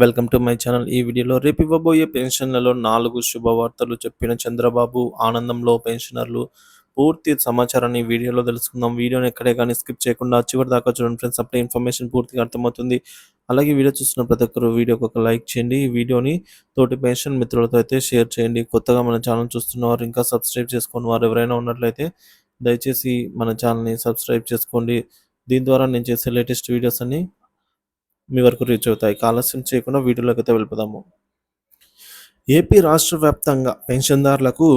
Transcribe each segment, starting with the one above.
Welcome to my channel. ఈ వీడియోలో రేపు ఇవ్వబోయే పెన్షన్లలో 4 శుభవార్తలు చెప్పిన చంద్రబాబు, ఆనందంలో పెన్షనర్లు. పూర్తి సమాచారాన్ని ఈ వీడియోలో తెలుసుకుందాం. వీడియోని ఎక్కడే కానీ స్కిప్ చేయకుండా చివరి దాకా చూడండి ఫ్రెండ్స్. అప్పుడే ఇన్ఫర్మేషన్ పూర్తిగా అర్థమవుతుంది. అలాగే వీడియో చూస్తున్న ప్రతి ఒక్కరు వీడియోకి ఒక లైక్ చేయండి. ఈ వీడియోని తోటి పెన్షన్ మిత్రులతో అయితే షేర్ చేయండి. కొత్తగా మన ఛానల్ చూస్తున్నవారు, ఇంకా సబ్స్క్రైబ్ చేసుకుని వారు ఎవరైనా ఉన్నట్లయితే దయచేసి మన ఛానల్ని సబ్స్క్రైబ్ చేసుకోండి. దీని ద్వారా నేను చేసే లేటెస్ట్ వీడియోస్ అన్ని మీ వరకు రీచ్ అవుతాయి. ఆలస్యం చేయకుండా వీడియోలోకి అయితే వెళ్ళిపోదాము. ఏపీ రాష్ట్ర వ్యాప్తంగా పెన్షన్దారులకు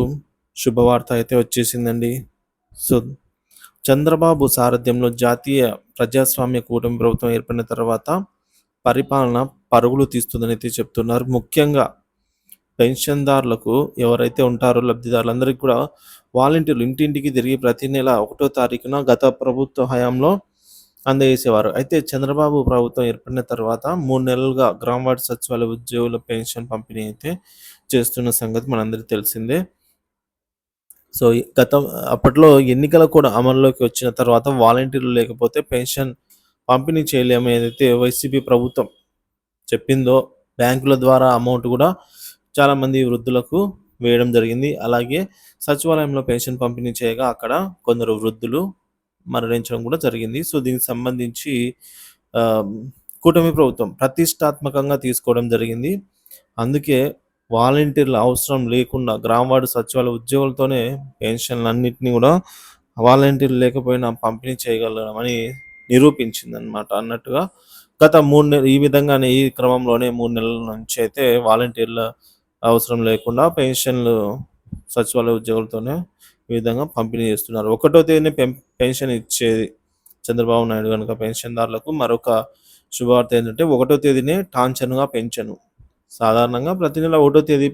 శుభవార్త అయితే వచ్చేసిందండి. సో చంద్రబాబు సారథ్యంలో జాతీయ ప్రజాస్వామ్య కూటమి ప్రభుత్వం ఏర్పడిన తర్వాత పరిపాలన పరుగులు తీస్తుందని అయితే చెప్తున్నారు. ముఖ్యంగా పెన్షన్దారులకు ఎవరైతే ఉంటారో లబ్ధిదారులందరికీ కూడా వాలంటీర్లు ఇంటింటికి తిరిగి ప్రతి నెల 1వ తారీఖున గత ప్రభుత్వ హయాంలో అందజేసేవారు. అయితే చంద్రబాబు ప్రభుత్వం ఏర్పడిన తర్వాత 3 నెలలుగా గ్రామ వార్డు సచివాలయ ఉద్యోగుల పెన్షన్ పంపిణీ అయితే చేస్తున్న సంగతి మనందరికీ తెలిసిందే. సో అప్పట్లో ఎన్నికలు కూడా అమల్లోకి వచ్చిన తర్వాత వాలంటీర్లు లేకపోతే పెన్షన్ పంపిణీ చేయలేము ఏదైతే వైసీపీ ప్రభుత్వం చెప్పిందో బ్యాంకుల ద్వారా అమౌంట్ కూడా చాలామంది వృద్ధులకు వేయడం జరిగింది. అలాగే సచివాలయంలో పెన్షన్ పంపిణీ చేయగా అక్కడ కొందరు వృద్ధులు మరణించడం కూడా జరిగింది. సో దీనికి సంబంధించి కూటమి ప్రభుత్వం ప్రతిష్టాత్మకంగా తీసుకోవడం జరిగింది. అందుకే వాలంటీర్ల అవసరం లేకుండా గ్రామ వార్డు సచివాలయ ఉద్యోగులతోనే పెన్షన్లన్నింటినీ కూడా వాలంటీర్లు లేకపోయినా పంపిణీ చేయగలడం అని నిరూపించిందనమాట. అన్నట్టుగా గత 3 నెలలు ఈ విధంగానే ఈ క్రమంలోనే 3 నెలల నుంచి అయితే వాలంటీర్ల అవసరం లేకుండా పెన్షన్లు సచివాలయ ఉద్యోగులతోనే ఈ విధంగా పంపిణీ చేస్తున్నారు. 1వ తేదీనే పెన్షన్ ఇచ్చేది చంద్రబాబు నాయుడు కనుక పెన్షన్దారులకు. మరొక శుభవార్త ఏంటంటే 1వ తేదీనే టాంచనుగా పెన్షన్. సాధారణంగా ప్రతి నెల 1వ తేదీ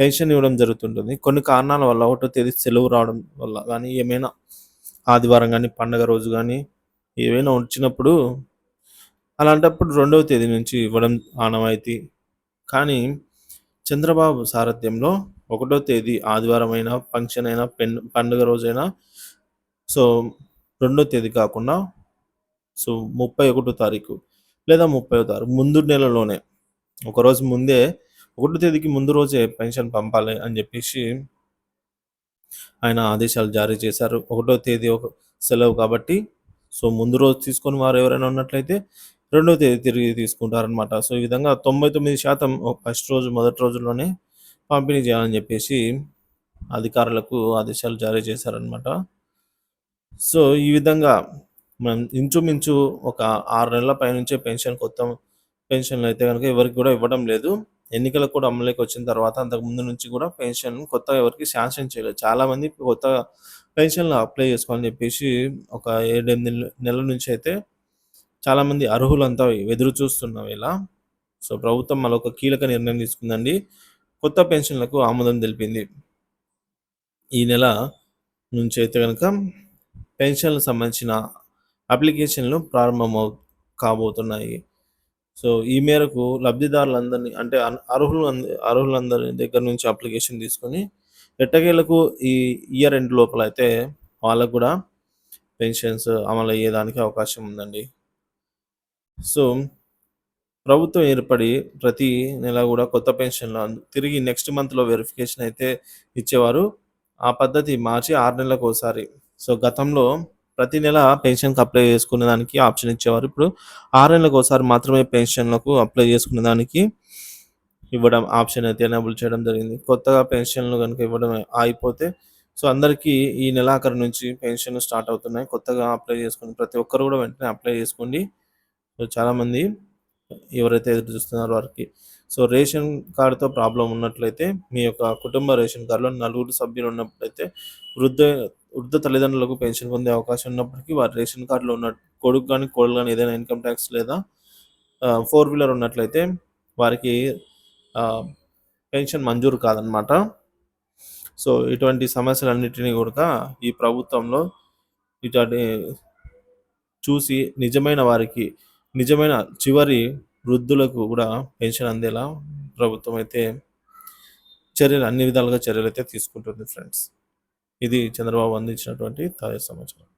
పెన్షన్ ఇవ్వడం జరుగుతుంటుంది. కొన్ని కారణాల వల్ల 1వ తేదీ సెలవు రావడం వల్ల కానీ, ఏమైనా ఆదివారం కానీ, పండగ రోజు కానీ ఏవైనా వచ్చినప్పుడు అలాంటప్పుడు 2వ తేదీ నుంచి ఇవ్వడం ఆనవాయితీ. కానీ చంద్రబాబు సారథ్యంలో 1వ తేదీ ఆదివారం అయినా, ఫంక్షన్ అయినా, పండుగ రోజైనా సో 2వ తేదీ కాకుండా సో 31వ తారీఖు లేదా 30వ తారీఖు ముందు నెలలోనే ఒకరోజు ముందే 1వ తేదీకి ముందు రోజే పెన్షన్ పంపాలి అని చెప్పేసి ఆయన ఆదేశాలు జారీ చేశారు. 1వ తేదీ ఒక సెలవు కాబట్టి సో ముందు రోజు తీసుకొని వారు ఎవరైనా ఉన్నట్లయితే 2వ తేదీ తిరిగి తీసుకుంటారనమాట. సో ఈ విధంగా 99% ఫస్ట్ రోజు మొదటి రోజుల్లోనే పంపిణీ చేయాలని చెప్పేసి అధికారులకు ఆదేశాలు జారీ చేశారనమాట. సో ఈ విధంగా మనం ఇంచుమించు ఒక 6 నెలల పైనుంచే కొత్త పెన్షన్లు అయితే కనుక ఎవరికి కూడా ఇవ్వడం లేదు. ఎన్నికలకు కూడా అమలులోకి వచ్చిన తర్వాత అంతకుముందు నుంచి కూడా పెన్షన్ కొత్తగా ఎవరికి శాంక్షన్ చేయలేదు. చాలామంది కొత్తగా పెన్షన్లు అప్లై చేసుకోవాలని చెప్పేసి ఒక 7-8 నెలల నుంచి అయితే చాలామంది అర్హులంతా ఎదురు చూస్తున్న వేళ సో ప్రభుత్వం మరొక కీలక నిర్ణయం తీసుకుందండి. కొత్త పెన్షన్లకు ఆమోదం తెలిపింది. ఈ నెల నుంచి అయితే కనుక పెన్షన్లకు సంబంధించిన అప్లికేషన్లు కాబోతున్నాయి. సో ఈ మేరకు లబ్ధిదారులందరినీ అంటే అర్హులందరి దగ్గర నుంచి అప్లికేషన్ తీసుకొని ఎట్టకేలకు ఈ ఇయర్ ఎండ్ లోపల అయితే వాళ్ళకు కూడా పెన్షన్స్ అమలు అయ్యేదానికి అవకాశం ఉందండి. సో ప్రభుత్వం ఏర్పడి ప్రతి నెల కూడా కొత్త పెన్షన్లు తిరిగి నెక్స్ట్ మంత్లో వెరిఫికేషన్ అయితే ఇచ్చేవారు. ఆ పద్ధతి మార్చి 6 నెలలకు ఒకసారి. సో గతంలో ప్రతి నెల పెన్షన్కి అప్లై చేసుకునే దానికి ఆప్షన్ ఇచ్చేవారు. ఇప్పుడు 6 నెలలకు ఒకసారి మాత్రమే పెన్షన్లకు అప్లై చేసుకునే దానికి ఇవ్వడం ఆప్షన్ అయితే ఎనేబుల్ చేయడం జరిగింది. కొత్తగా పెన్షన్లు కనుక ఇవ్వడం అయిపోతే సో అందరికీ ఈ నెలాఖరు నుంచి పెన్షన్లు స్టార్ట్ అవుతున్నాయి. కొత్తగా అప్లై చేసుకుని ప్రతి ఒక్కరు కూడా వెంటనే అప్లై చేసుకోండి. సో చాలామంది ఎవరైతే ఎదురు చూస్తున్నారో వారికి సో రేషన్ కార్డుతో ప్రాబ్లం ఉన్నట్లయితే మీ యొక్క కుటుంబ రేషన్ కార్డులో 4 సభ్యులు ఉన్నప్పుడైతే వృద్ధ తల్లిదండ్రులకు పెన్షన్ పొందే అవకాశం ఉన్నప్పటికీ వారి రేషన్ కార్డులో ఉన్న కొడుకు కానీ కోడలు కానీ ఏదైనా ఇన్కమ్ ట్యాక్స్ లేదా 4 వీలర్ ఉన్నట్లయితే వారికి పెన్షన్ మంజూరు కాదనమాట. సో ఇటువంటి సమస్యలన్నిటినీ కూడా ఈ ప్రభుత్వంలో ఇటువంటి చూసి నిజమైన చివరి వృద్ధులకు కూడా పెన్షన్ అందేలా ప్రభుత్వం అయితే అన్ని విధాలుగా చర్యలు అయితే తీసుకుంటుంది ఫ్రెండ్స్. ఇది చంద్రబాబు అందించినటువంటి తాజా సమాచారం.